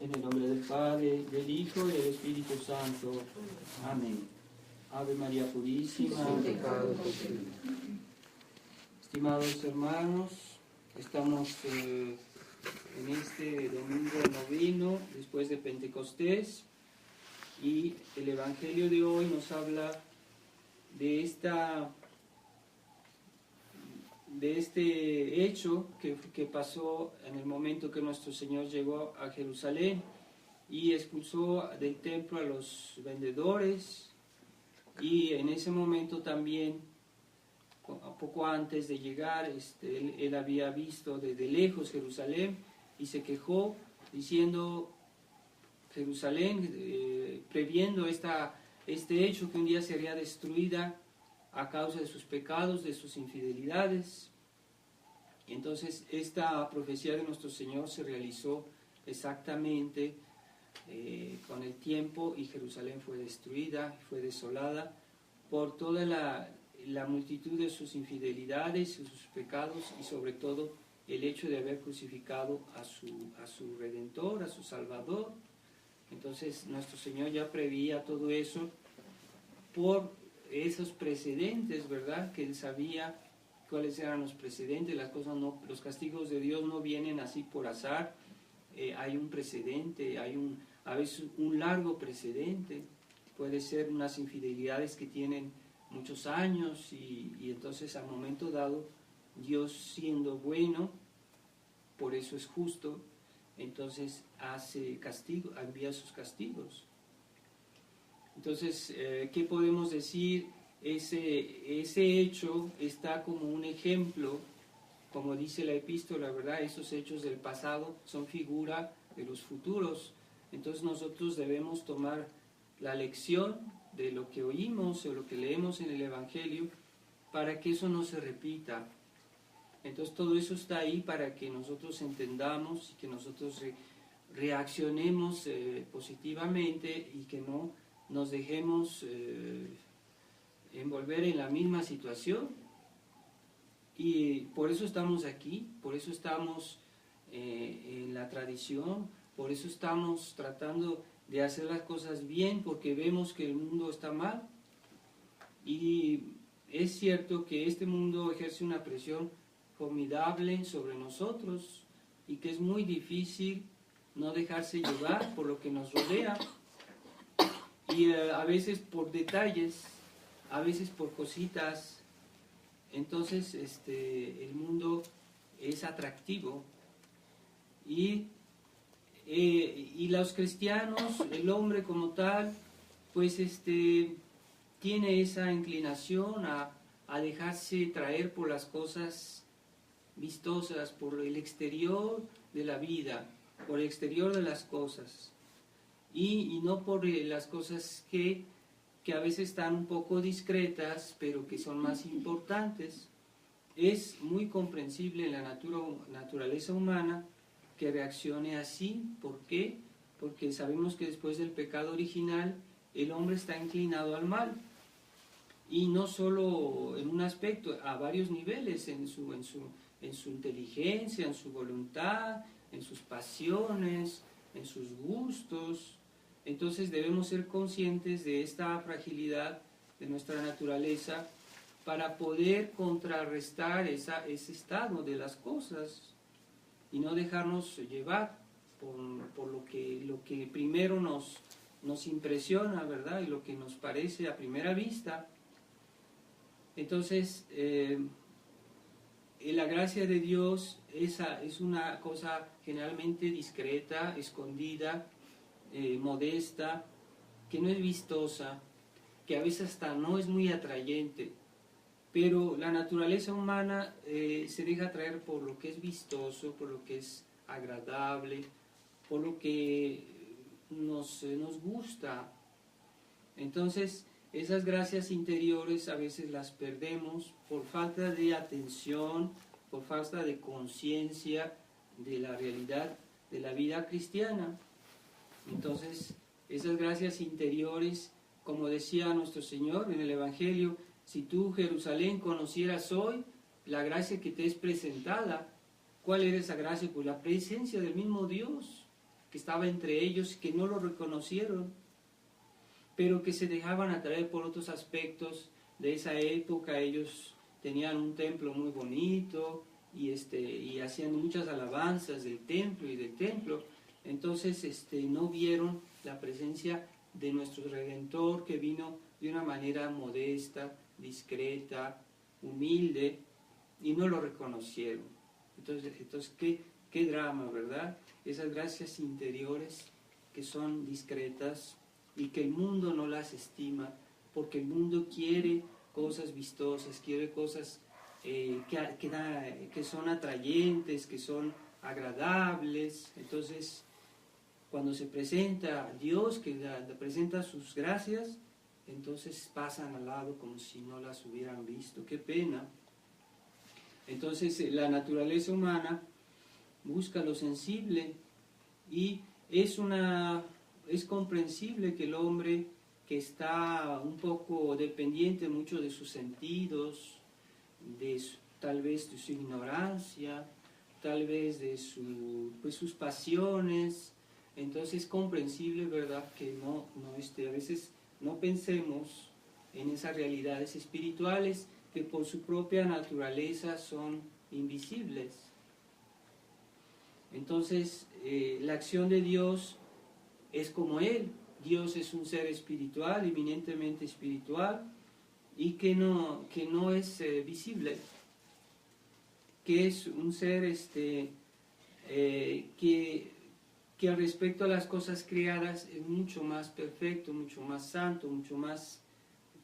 En el nombre del Padre, del Hijo y del Espíritu Santo. Amén. Ave María Purísima. Sin pecado concebido. Estimados hermanos, estamos en este domingo noveno, después de Pentecostés, y el Evangelio de hoy nos habla de este hecho que pasó en el momento que nuestro Señor llegó a Jerusalén y expulsó del templo a los vendedores, y en ese momento también, poco antes de llegar, él había visto desde lejos Jerusalén y se quejó diciendo: Jerusalén, previendo este hecho que un día sería destruida a causa de sus pecados, de sus infidelidades. Entonces esta profecía de nuestro Señor se realizó exactamente con el tiempo, y Jerusalén fue destruida, fue desolada por toda la multitud de sus infidelidades, sus pecados, y sobre todo el hecho de haber crucificado a su Redentor, a su Salvador. Entonces nuestro Señor ya preveía todo eso por esos precedentes, ¿verdad? Que Él sabía cuáles eran los precedentes. Las cosas no, los castigos de Dios no vienen así por azar. Hay un precedente, a veces un largo precedente. Puede ser unas infidelidades que tienen muchos años, y entonces al momento dado, Dios, siendo bueno, por eso es justo, entonces hace castigo, envía sus castigos. Entonces, ¿qué podemos decir? Ese hecho está como un ejemplo, como dice la epístola, ¿verdad? Esos hechos del pasado son figura de los futuros. Entonces nosotros debemos tomar la lección de lo que oímos o lo que leemos en el Evangelio para que eso no se repita. Entonces todo eso está ahí para que nosotros entendamos y que nosotros reaccionemos positivamente, y que no nos dejemos envolver en la misma situación. Y por eso estamos aquí, por eso estamos en la tradición, por eso estamos tratando de hacer las cosas bien, porque vemos que el mundo está mal. Y es cierto que este mundo ejerce una presión formidable sobre nosotros, y que es muy difícil no dejarse llevar por lo que nos rodea, y a veces por detalles, a veces por cositas. Entonces el mundo es atractivo, y los cristianos, el hombre como tal, pues tiene esa inclinación a dejarse traer por las cosas vistosas, por el exterior de la vida, por el exterior de las cosas, y no por las cosas que a veces están un poco discretas, pero que son más importantes. Es muy comprensible en la naturaleza humana que reaccione así. ¿Por qué? Porque sabemos que después del pecado original, el hombre está inclinado al mal, y no solo en un aspecto, a varios niveles, en su inteligencia, en su voluntad, en sus pasiones, en sus gustos. Entonces debemos ser conscientes de esta fragilidad de nuestra naturaleza para poder contrarrestar ese estado de las cosas, y no dejarnos llevar por lo que primero nos impresiona, ¿verdad? Y lo que nos parece a primera vista. Entonces, la gracia de Dios es una cosa generalmente discreta, escondida, modesta, que no es vistosa, que a veces hasta no es muy atrayente, pero la naturaleza humana se deja atraer por lo que es vistoso, por lo que es agradable, por lo que nos gusta. Entonces, esas gracias interiores a veces las perdemos por falta de atención, por falta de conciencia de la realidad de la vida cristiana. Entonces, esas gracias interiores, como decía nuestro Señor en el Evangelio: si tú, Jerusalén, conocieras hoy la gracia que te es presentada. ¿Cuál era esa gracia? Pues la presencia del mismo Dios. que estaba entre ellos, que no lo reconocieron, pero que se dejaban atraer por otros aspectos de esa época. Ellos tenían un templo muy bonito y hacían muchas alabanzas del templo y del templo. Entonces no vieron la presencia de nuestro Redentor, que vino de una manera modesta, discreta, humilde, y no lo reconocieron. Entonces qué drama, ¿verdad? Esas gracias interiores que son discretas y que el mundo no las estima, porque el mundo quiere cosas vistosas, quiere cosas que son atrayentes, que son agradables. Entonces, cuando se presenta a Dios, que presenta sus gracias, entonces pasan al lado como si no las hubieran visto. ¡Qué pena! Entonces, la naturaleza humana busca lo sensible y es comprensible que el hombre, que está un poco dependiente mucho de sus sentidos, tal vez de su ignorancia, tal vez de sus pasiones, entonces es comprensible, ¿verdad?, que a veces no pensemos en esas realidades espirituales que por su propia naturaleza son invisibles. Entonces, la acción de Dios es como Él. Dios es un ser espiritual, eminentemente espiritual, y que no es visible, que es un ser que respecto a las cosas creadas es mucho más perfecto, mucho más santo, mucho más,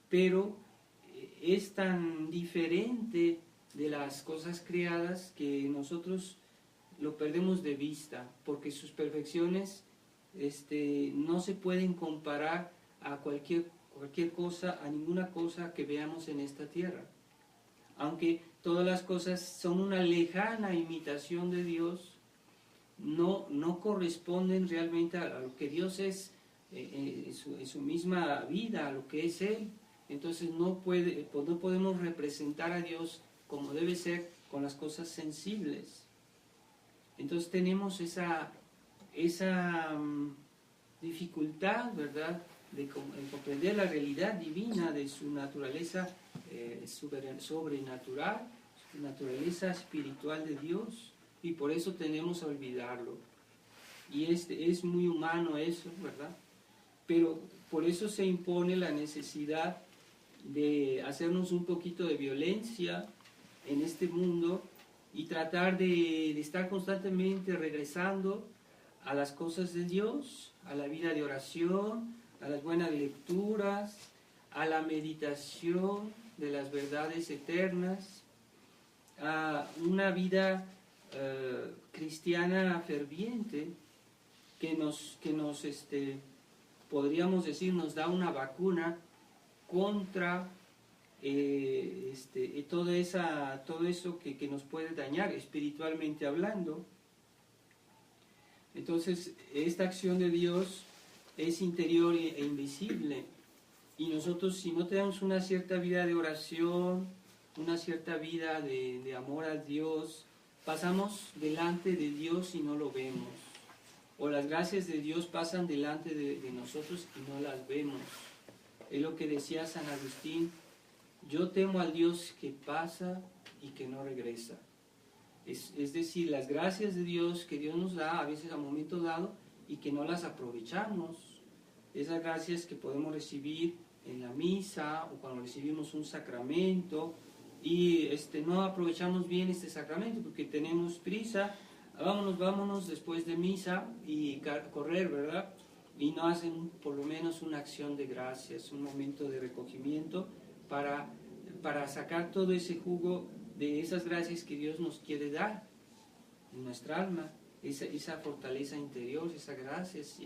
pero es tan diferente de las cosas creadas que nosotros lo perdemos de vista, porque sus perfecciones no se pueden comparar a cualquier cosa, a ninguna cosa que veamos en esta tierra. Aunque todas las cosas son una lejana imitación de Dios, no corresponden realmente a lo que Dios es en su misma vida, a lo que es Él. Entonces no podemos representar a Dios como debe ser con las cosas sensibles. Entonces tenemos esa dificultad, ¿verdad?, de comprender la realidad divina de su naturaleza sobrenatural, su naturaleza espiritual de Dios, y por eso tenemos a olvidarlo. Y es muy humano eso, ¿verdad? Pero por eso se impone la necesidad de hacernos un poquito de violencia en este mundo y tratar de estar constantemente regresando a las cosas de Dios, a la vida de oración, a las buenas lecturas, a la meditación de las verdades eternas, a una vida cristiana ferviente que nos podríamos decir, nos da una vacuna contra todo eso que nos puede dañar espiritualmente hablando. Entonces, esta acción de Dios es interior e invisible, y nosotros, si no tenemos una cierta vida de oración, una cierta vida de amor a Dios, pasamos delante de Dios y no lo vemos, o las gracias de Dios pasan delante de nosotros y no las vemos. Es lo que decía San Agustín: yo temo al Dios que pasa y que no regresa. Es decir, las gracias de Dios que Dios nos da a veces a momento dado y que no las aprovechamos. Esas gracias que podemos recibir en la misa o cuando recibimos un sacramento y no aprovechamos bien este sacramento porque tenemos prisa, vámonos después de misa y correr, ¿verdad? Y no hacen por lo menos una acción de gracias, un momento de recogimiento para sacar todo ese jugo de esas gracias que Dios nos quiere dar en nuestra alma, esa fortaleza interior, esas gracias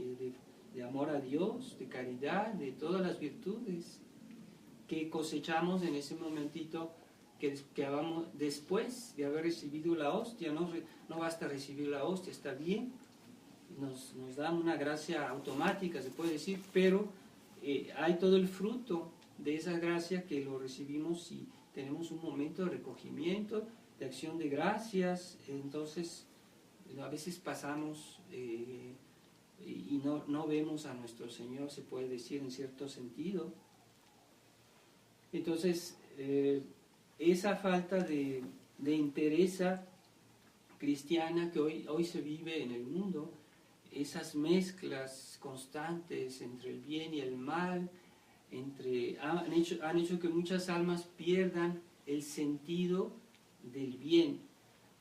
de amor a Dios, de caridad, de todas las virtudes que cosechamos en ese momentito que hagamos después de haber recibido la hostia. No basta recibir la hostia, está bien, nos dan una gracia automática, se puede decir, pero hay todo el fruto de esa gracia que lo recibimos y tenemos un momento de recogimiento, de acción de gracias. Entonces a veces pasamos y no vemos a nuestro Señor, se puede decir en cierto sentido. Entonces, esa falta de entereza cristiana que hoy se vive en el mundo, esas mezclas constantes entre el bien y el mal, han hecho que muchas almas pierdan el sentido del bien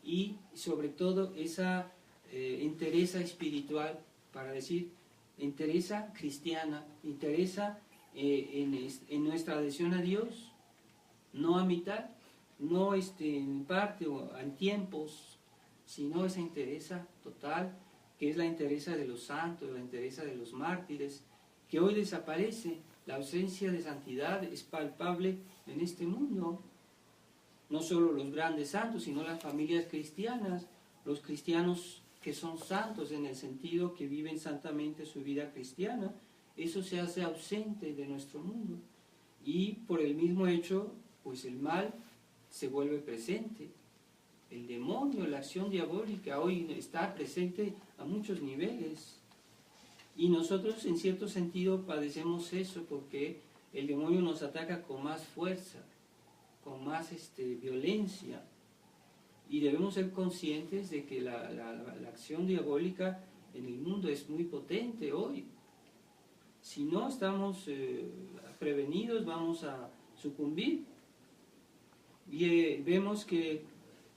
y sobre todo esa entereza espiritual, para decir entereza cristiana, entereza en nuestra adhesión a Dios, no a mitad, no en parte o en tiempos, sino esa entereza total, que es la entereza de los santos, la entereza de los mártires, que hoy desaparece. La ausencia de santidad es palpable en este mundo. No solo los grandes santos, sino las familias cristianas, los cristianos que son santos en el sentido que viven santamente su vida cristiana, eso se hace ausente de nuestro mundo. Y por el mismo hecho, pues el mal se vuelve presente. El demonio, la acción diabólica hoy está presente a muchos niveles. Y nosotros en cierto sentido padecemos eso porque el demonio nos ataca con más fuerza, con más violencia. Y debemos ser conscientes de que la acción diabólica en el mundo es muy potente hoy. Si no estamos prevenidos, vamos a sucumbir. Y vemos que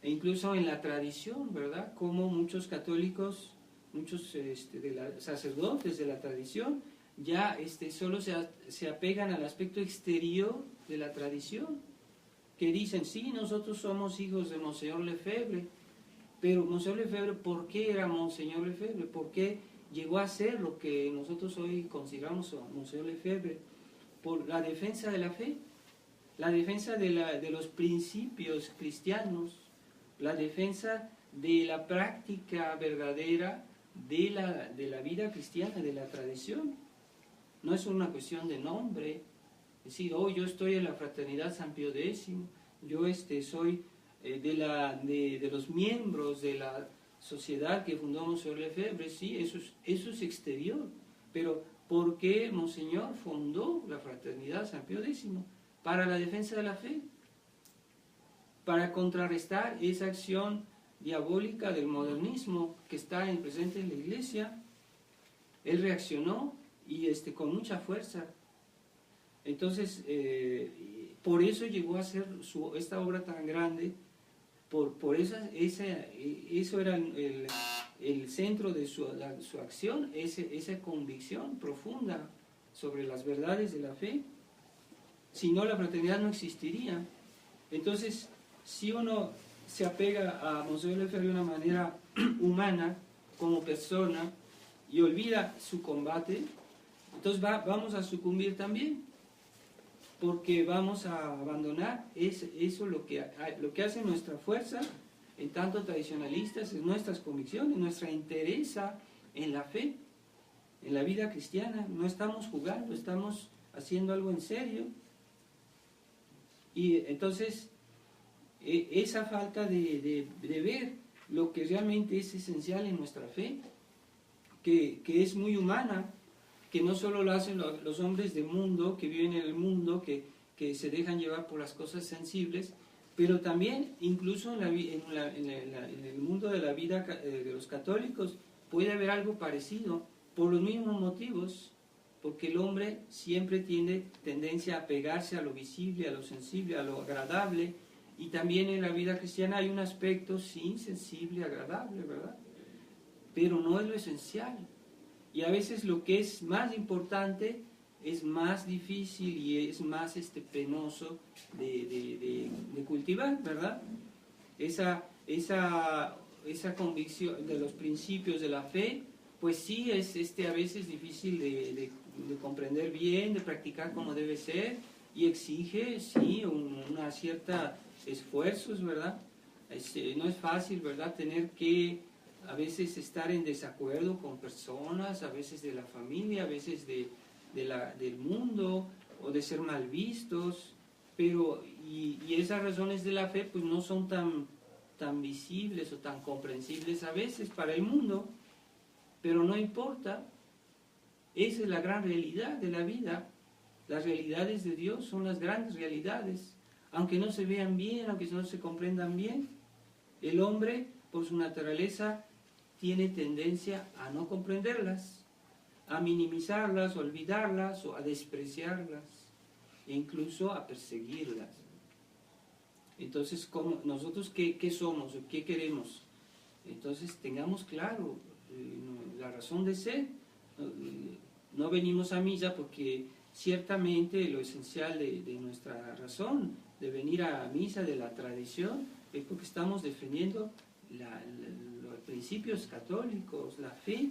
incluso en la tradición, ¿verdad?, como muchos católicos, muchos sacerdotes de la tradición, ya solo se apegan al aspecto exterior de la tradición, que dicen, sí, nosotros somos hijos de Monseñor Lefebvre, pero Monseñor Lefebvre, ¿por qué era Monseñor Lefebvre? ¿Por qué llegó a ser lo que nosotros hoy consideramos a Monseñor Lefebvre? Por la defensa de la fe, la defensa de los principios cristianos, la defensa de la práctica verdadera de la vida cristiana, de la tradición. No es una cuestión de nombre, es decir, yo estoy en la Fraternidad San Pío X, yo soy de los miembros de la sociedad que fundó Monseñor Lefebvre, sí, eso es exterior, pero ¿por qué Monseñor fundó la Fraternidad San Pío X? Para la defensa de la fe, para contrarrestar esa acción diabólica del modernismo que está presente en la Iglesia. Él reaccionó y con mucha fuerza. Entonces, por eso llegó a ser esta obra tan grande, por eso era el centro de su acción, esa convicción profunda sobre las verdades de la fe. Si no, la fraternidad no existiría. Entonces, si uno se apega a Monseñor Lefebvre de una manera humana, como persona, y olvida su combate, entonces vamos a sucumbir también, porque vamos a abandonar eso lo que hace nuestra fuerza, en tanto tradicionalistas, es nuestras convicciones, nuestra entereza en la fe, en la vida cristiana. No estamos jugando, estamos haciendo algo en serio. Y entonces, esa falta de ver lo que realmente es esencial en nuestra fe, que es muy humana, que no solo lo hacen los hombres del mundo, que viven en el mundo, que se dejan llevar por las cosas sensibles, pero también incluso en el mundo de la vida de los católicos puede haber algo parecido, por los mismos motivos, porque el hombre siempre tiene tendencia a pegarse a lo visible, a lo sensible, a lo agradable, y también en la vida cristiana hay un aspecto, sí, sensible, agradable, ¿verdad? Pero no es lo esencial. Y a veces lo que es más importante es más difícil y es más penoso de cultivar, ¿verdad? Esa convicción de los principios de la fe, pues sí es a veces difícil de comprender bien, de practicar como debe ser, y exige, sí, una cierta esfuerzos, ¿verdad? No es fácil, ¿verdad?, tener que a veces estar en desacuerdo con personas, a veces de la familia, a veces del mundo, o de ser mal vistos, pero y esas razones de la fe pues no son tan visibles o tan comprensibles a veces para el mundo, pero no importa, esa es la gran realidad de la vida. Las realidades de Dios son las grandes realidades, aunque no se vean bien, aunque no se comprendan bien. El hombre, por su naturaleza, tiene tendencia a no comprenderlas, a minimizarlas, a olvidarlas o a despreciarlas, e incluso a perseguirlas. Entonces, ¿nosotros qué somos o qué queremos? Entonces, tengamos claro la razón de ser. No venimos a misa porque ciertamente lo esencial de nuestra razón de venir a misa, de la tradición, es porque estamos defendiendo los principios católicos, la fe.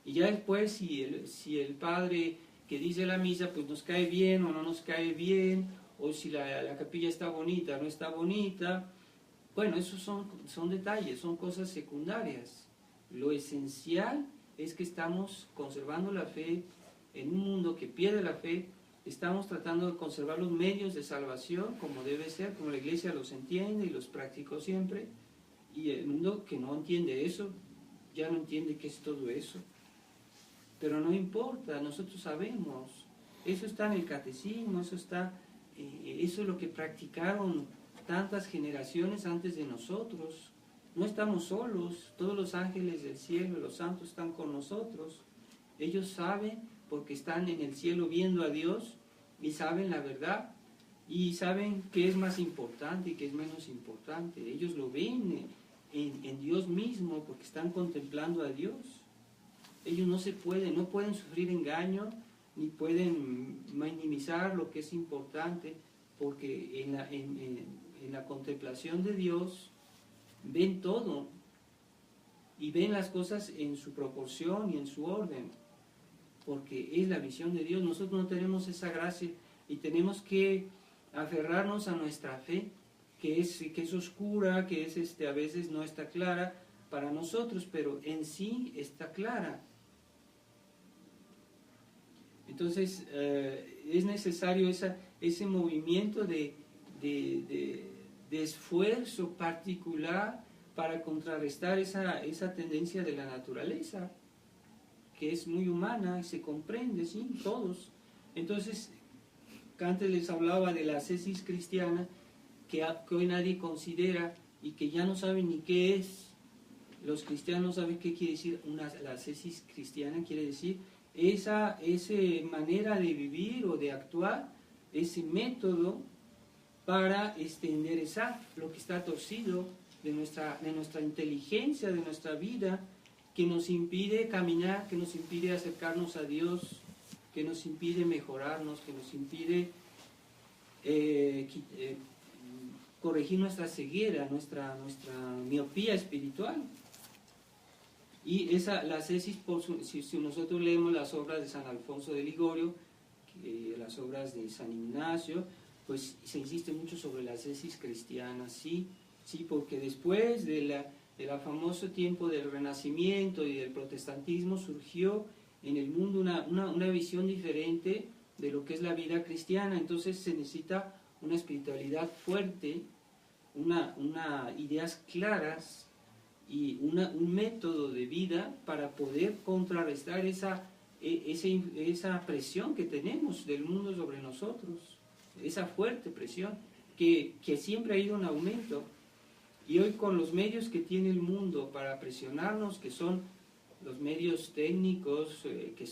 Y ya después, si el padre que dice la misa pues nos cae bien o no nos cae bien, o si la capilla está bonita o no está bonita, bueno, esos son detalles, son cosas secundarias. Lo esencial es que estamos conservando la fe en un mundo que pierde la fe. Estamos tratando de conservar los medios de salvación como debe ser, como la Iglesia los entiende y los practicó siempre, y el mundo que no entiende eso, ya no entiende qué es todo eso. Pero no importa, nosotros sabemos, eso está en el catecismo, eso es lo que practicaron tantas generaciones antes de nosotros. No estamos solos, todos los ángeles del cielo, los santos están con nosotros. Ellos saben porque están en el cielo viendo a Dios y saben la verdad y saben qué es más importante y qué es menos importante. Ellos lo ven en Dios mismo porque están contemplando a Dios. Ellos no pueden sufrir engaño ni pueden minimizar lo que es importante, porque en la contemplación de Dios ven todo y ven las cosas en su proporción y en su orden, porque es la visión de Dios. Nosotros no tenemos esa gracia y tenemos que aferrarnos a nuestra fe, que es oscura, que a veces no está clara para nosotros, pero en sí está clara. Entonces es necesario ese movimiento de esfuerzo particular para contrarrestar esa tendencia de la naturaleza, que es muy humana, se comprende, ¿sí? Todos. Entonces, antes les hablaba de la ascesis cristiana, que hoy nadie considera y que ya no saben ni qué es. Los cristianos no saben qué quiere decir la ascesis cristiana, quiere decir esa manera de vivir o de actuar, ese método para enderezar lo que está torcido de nuestra inteligencia, de nuestra vida, que nos impide caminar, que nos impide acercarnos a Dios, que nos impide mejorarnos, que nos impide corregir nuestra ceguera, nuestra miopía espiritual. Y la ascesis, si nosotros leemos las obras de San Alfonso de Ligorio, las obras de San Ignacio, pues se insiste mucho sobre la ascesis cristiana, sí, porque después del famoso tiempo del Renacimiento y del protestantismo surgió en el mundo una visión diferente de lo que es la vida cristiana. Entonces se necesita una espiritualidad fuerte, ideas claras y un método de vida para poder contrarrestar esa presión que tenemos del mundo sobre nosotros, esa fuerte presión que siempre ha ido en aumento. Y hoy, con los medios que tiene el mundo para presionarnos, que son los medios técnicos, que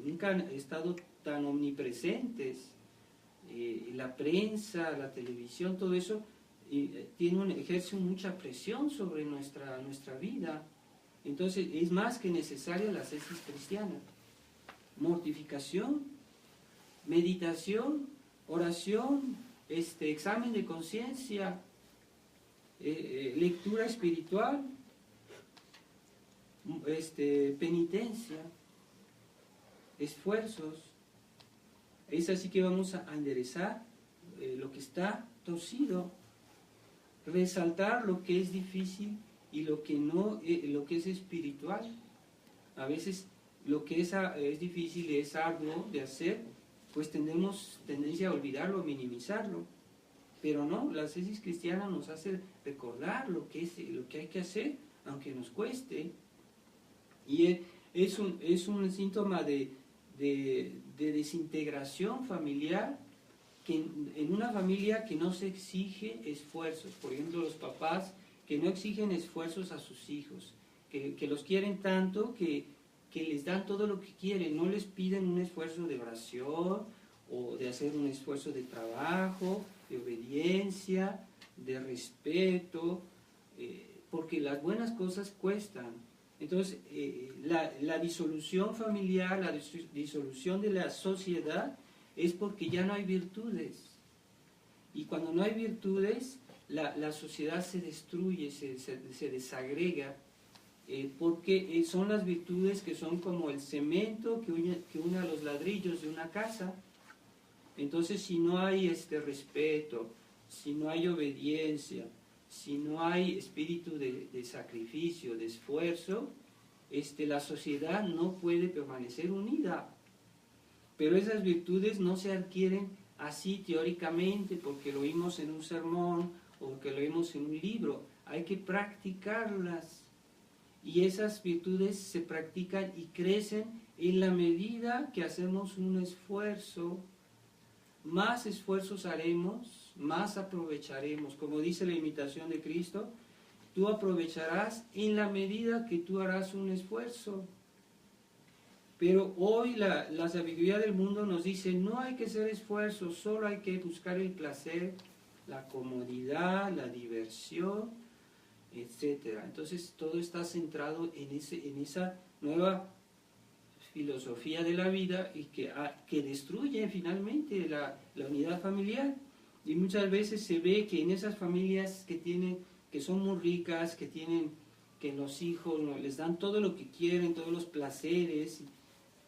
nunca han estado tan omnipresentes, la prensa, la televisión, todo eso ejerce mucha presión sobre nuestra vida. Entonces es más que necesaria la ascesis cristiana. Mortificación, meditación, oración, examen de conciencia, lectura espiritual, penitencia, esfuerzos. Es así que vamos a enderezar lo que está torcido, resaltar lo que es difícil y lo que no, lo que es espiritual. A veces lo que es difícil y es arduo de hacer, pues tenemos tendencia a olvidarlo, a minimizarlo. Pero no, la ascesis cristiana nos hace recordar lo que hay que hacer, aunque nos cueste. Y es un síntoma de desintegración familiar, que en una familia que no se exige esfuerzos. Por ejemplo, los papás que no exigen esfuerzos a sus hijos, que los quieren tanto que les dan todo lo que quieren, no les piden un esfuerzo de oración o de hacer un esfuerzo de trabajo, de obediencia, de respeto, porque las buenas cosas cuestan. Entonces, la disolución familiar, la disolución de la sociedad es porque ya no hay virtudes. Y cuando no hay virtudes, la sociedad se destruye, se desagrega, porque son las virtudes que son como el cemento que une a los ladrillos de una casa. Entonces, si no hay respeto, si no hay obediencia, si no hay espíritu de sacrificio, de esfuerzo, la sociedad no puede permanecer unida. Pero esas virtudes no se adquieren así teóricamente porque lo oímos en un sermón o porque lo oímos en un libro. Hay que practicarlas. Y esas virtudes se practican y crecen en la medida que hacemos un esfuerzo. Más esfuerzos haremos, más aprovecharemos. Como dice la imitación de Cristo, tú aprovecharás en la medida que tú harás un esfuerzo. Pero hoy la sabiduría del mundo nos dice, no hay que hacer esfuerzos, solo hay que buscar el placer, la comodidad, la diversión, etc. Entonces todo está centrado en esa nueva filosofía de la vida y que destruye finalmente la unidad familiar. Y muchas veces se ve que en esas familias que son muy ricas, que los hijos les dan todo lo que quieren, todos los placeres,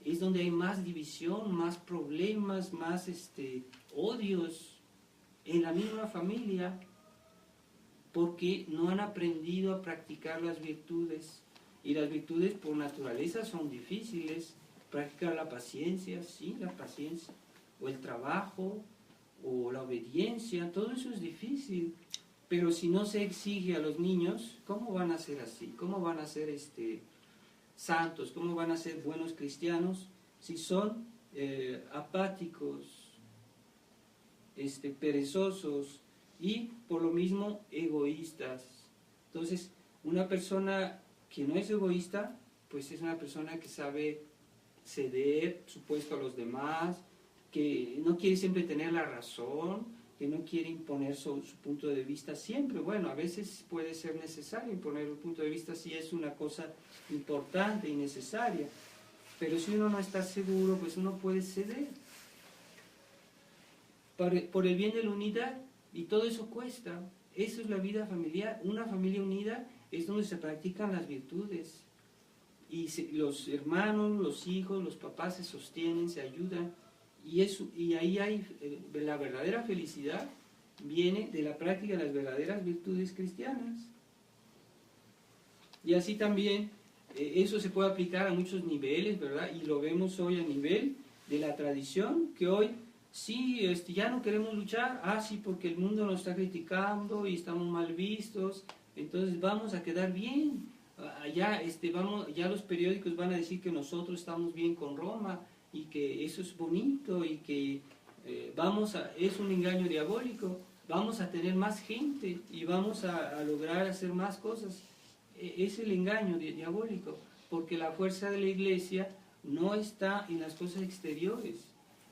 es donde hay más división, más problemas, más odios en la misma familia, porque no han aprendido a practicar las virtudes. Y las virtudes por naturaleza son difíciles. Practicar la paciencia, sí, la paciencia, o el trabajo, o la obediencia, todo eso es difícil. Pero si no se exige a los niños, ¿cómo van a ser así? ¿Cómo van a ser santos? ¿Cómo van a ser buenos cristianos si son apáticos, perezosos y por lo mismo egoístas? Entonces, una persona que no es egoísta, pues es una persona que sabe ceder su puesto a los demás, que no quiere siempre tener la razón, que no quiere imponer su punto de vista siempre. Bueno, a veces puede ser necesario imponer un punto de vista si es una cosa importante y necesaria, pero si uno no está seguro, pues uno puede ceder por el bien de la unidad, y todo eso cuesta. Eso es la vida familiar. Una familia unida es donde se practican las virtudes, y los hermanos, los hijos, los papás se sostienen, se ayudan, y ahí hay la verdadera felicidad, viene de la práctica de las verdaderas virtudes cristianas. Y así también eso se puede aplicar a muchos niveles, ¿verdad? Y lo vemos hoy a nivel de la tradición, que hoy sí, ya no queremos luchar, sí, porque el mundo nos está criticando y estamos mal vistos, entonces vamos a quedar bien. Ya los periódicos van a decir que nosotros estamos bien con Roma y que eso es bonito y que es un engaño diabólico, vamos a tener más gente y vamos a lograr hacer más cosas. Es el engaño diabólico, porque la fuerza de la iglesia no está en las cosas exteriores,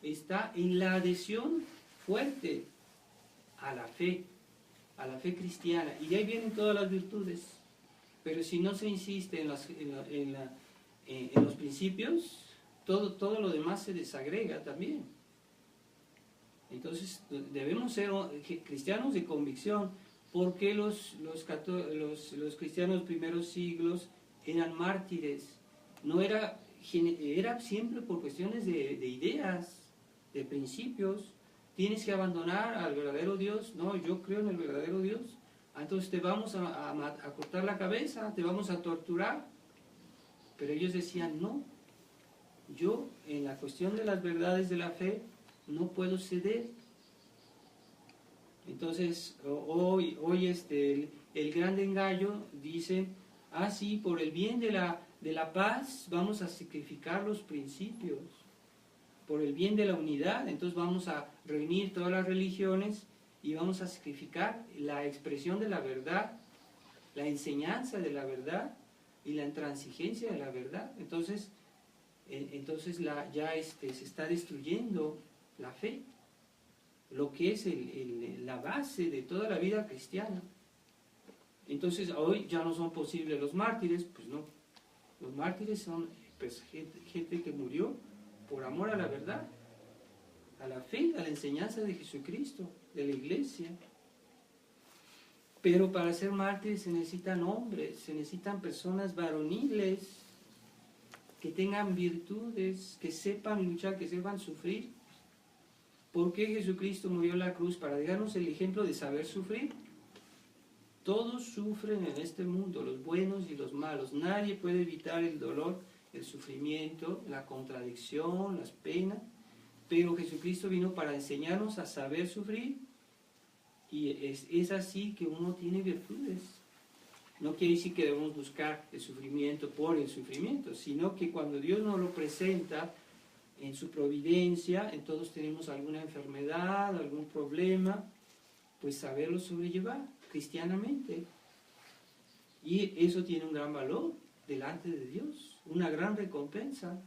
está en la adhesión fuerte a la fe cristiana, y de ahí vienen todas las virtudes. Pero si no se insiste en los principios, todo lo demás se desagrega también. Entonces debemos ser cristianos de convicción. Porque los cristianos de los primeros siglos eran mártires? No era siempre por cuestiones de ideas, de principios. Tienes que abandonar al verdadero Dios. No, yo creo en el verdadero Dios. Entonces te vamos a cortar la cabeza, te vamos a torturar. Pero ellos decían, no, yo en la cuestión de las verdades de la fe no puedo ceder. Entonces hoy el gran engaño dice, sí, por el bien de de la paz, vamos a sacrificar los principios por el bien de la unidad. Entonces vamos a reunir todas las religiones y vamos a sacrificar la expresión de la verdad, la enseñanza de la verdad y la intransigencia de la verdad. Entonces se está destruyendo la fe, lo que es la base de toda la vida cristiana. Entonces hoy ya no son posibles los mártires, pues no. Los mártires son pues, gente que murió por amor a la verdad, a la fe, a la enseñanza de Jesucristo, de la iglesia. Pero para ser mártires se necesitan hombres, se necesitan personas varoniles, que tengan virtudes, que sepan luchar, que sepan sufrir. ¿Por qué Jesucristo murió en la cruz? Para dejarnos el ejemplo de saber sufrir. Todos sufren en este mundo, los buenos y los malos. Nadie puede evitar el dolor, el sufrimiento, la contradicción, las penas. Pero Jesucristo vino para enseñarnos a saber sufrir. Y es así que uno tiene virtudes. No quiere decir que debemos buscar el sufrimiento por el sufrimiento, sino que cuando Dios nos lo presenta en su providencia, en todos tenemos alguna enfermedad, algún problema, pues saberlo sobrellevar cristianamente. Y eso tiene un gran valor delante de Dios, una gran recompensa.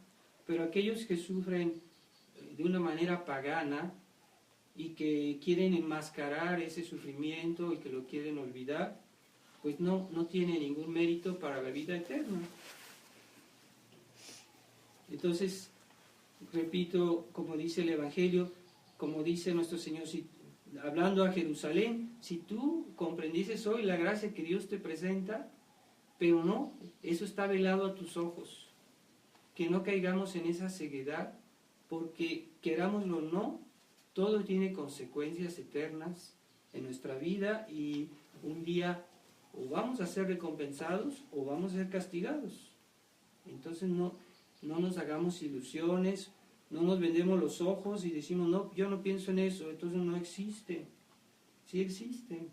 Pero aquellos que sufren de una manera pagana y que quieren enmascarar ese sufrimiento y que lo quieren olvidar, pues no tiene ningún mérito para la vida eterna. Entonces, repito, como dice el Evangelio, como dice nuestro Señor, hablando a Jerusalén, si tú comprendieses hoy la gracia que Dios te presenta, pero no, eso está velado a tus ojos, que no caigamos en esa ceguedad, porque querámoslo o no, todo tiene consecuencias eternas en nuestra vida y un día o vamos a ser recompensados o vamos a ser castigados. Entonces no nos hagamos ilusiones, no nos vendemos los ojos y decimos, no, yo no pienso en eso, entonces no existe. Sí existe.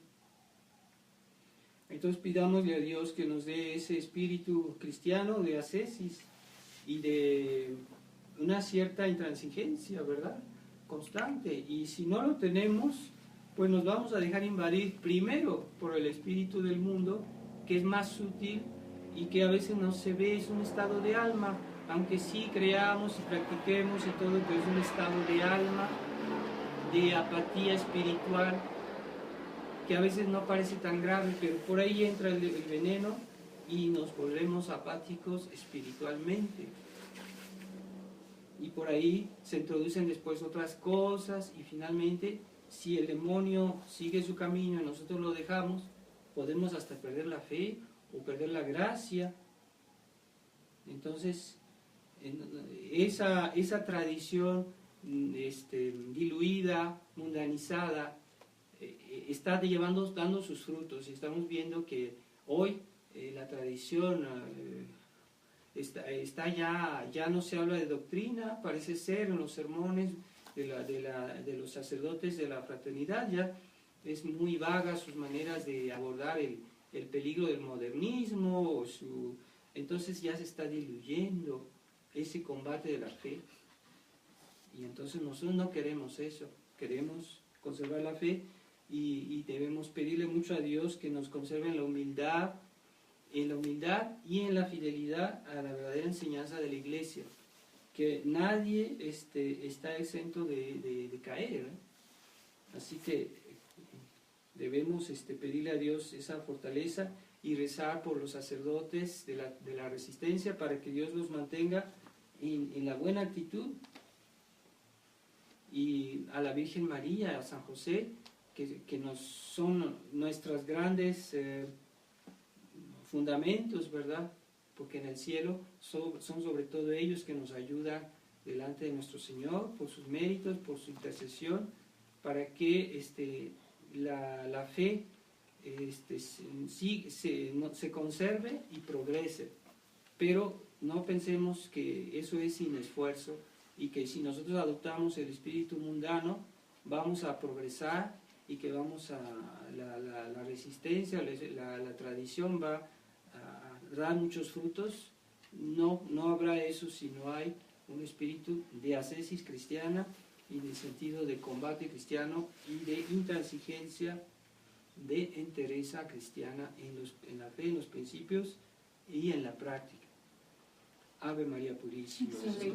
Entonces pidámosle a Dios que nos dé ese espíritu cristiano de ascesis y de una cierta intransigencia, ¿verdad? Constante. Y si no lo tenemos, pues nos vamos a dejar invadir primero por el espíritu del mundo, que es más sutil y que a veces no se ve, es un estado de alma, aunque sí creamos y practiquemos y todo, pero es un estado de alma, de apatía espiritual, que a veces no parece tan grave, pero por ahí entra el veneno y nos volvemos apáticos espiritualmente. Y por ahí se introducen después otras cosas y finalmente, si el demonio sigue su camino y nosotros lo dejamos, podemos hasta perder la fe o perder la gracia. Entonces, esa tradición diluida, mundanizada, está dando sus frutos. Y estamos viendo que hoy la tradición ya no se habla de doctrina, parece ser en los sermones de los sacerdotes de la fraternidad, ya es muy vaga sus maneras de abordar el peligro del modernismo, entonces ya se está diluyendo ese combate de la fe. Y entonces nosotros no queremos eso, queremos conservar la fe y debemos pedirle mucho a Dios que nos conserve en la humildad y en la fidelidad a la verdadera enseñanza de la Iglesia, que nadie está exento de caer, ¿eh? Así que debemos pedirle a Dios esa fortaleza y rezar por los sacerdotes de la resistencia para que Dios los mantenga en la buena actitud, y a la Virgen María, a San José, que son nuestros grandes fundamentos, ¿verdad? Porque en el cielo son sobre todo ellos que nos ayudan delante de nuestro Señor por sus méritos, por su intercesión, para que la fe se conserve y progrese. Pero no pensemos que eso es sin esfuerzo y que si nosotros adoptamos el espíritu mundano vamos a progresar y que vamos a la resistencia, la tradición va a dar muchos frutos no habrá eso si no hay un espíritu de ascesis cristiana y de sentido de combate cristiano y de intransigencia, de entereza cristiana en la fe, en los principios y en la práctica. Ave María Purísima. Sí,